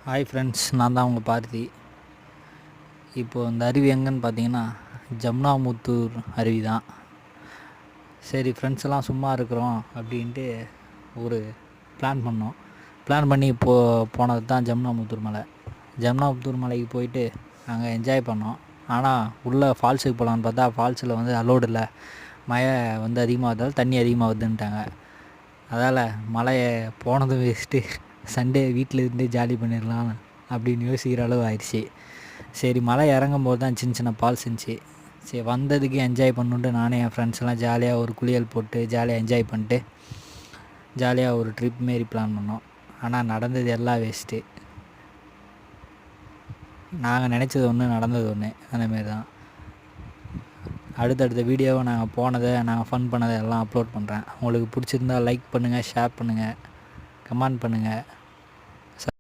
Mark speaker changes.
Speaker 1: Hi friends, நான் தான் உங்கள் பார்த்தி. இப்போது இந்த அருவி எங்கேன்னு பார்த்தீங்கன்னா ஜம்னாமுத்தூர் அருவி தான். சரி, ஃப்ரெண்ட்ஸ் எல்லாம் சும்மா இருக்கிறோம் அப்படின்ட்டு ஒரு பிளான் பண்ணோம். பிளான் பண்ணி போனது தான் ஜம்னாமுத்தூர் மலை. ஜம்னாமுத்தூர் மலைக்கு போயிட்டு நாங்கள் என்ஜாய் பண்ணோம். ஆனால் உள்ளே ஃபால்ஸுக்கு போகலான்னு பார்த்தா ஃபால்ஸில் வந்து அலோடு இல்லை. மழை வந்து அதிகமாகதால் தண்ணி அதிகமாக வருதுன்ட்டாங்க. அதால் மலையை போனதும் வேஸ்ட்டு, சண்டே வீட்டில் இருந்து ஜாலி பண்ணிடலாம் அப்படின்னு யோசிக்கிற அளவு ஆயிடுச்சு. சரி, மலை இறங்கும் போது தான் சின்ன சின்ன ஃபால்ஸ் இருந்துச்சு. சரி, வந்ததுக்கு என்ஜாய் பண்ணுன்ட்டு நானே என் ஃப்ரெண்ட்ஸ்லாம் ஜாலியாக ஒரு குளியல் போட்டு ஜாலியாக என்ஜாய் பண்ணிட்டு ஜாலியாக ஒரு ட்ரிப் மாரி பிளான் பண்ணோம். ஆனால் நடந்தது எல்லாம் வேஸ்ட்டு. நாங்கள் நினச்சது ஒன்று, நடந்தது ஒன்று. அந்தமாரி தான். அடுத்தடுத்த வீடியோவை நாங்கள் போனதை, நாங்கள் ஃபன் பண்ணதை எல்லாம் அப்லோட் பண்ணுறேன். உங்களுக்கு பிடிச்சிருந்தால் லைக் பண்ணுங்கள், ஷேர் பண்ணுங்கள், கமெண்ட் பண்ணுங்கள்.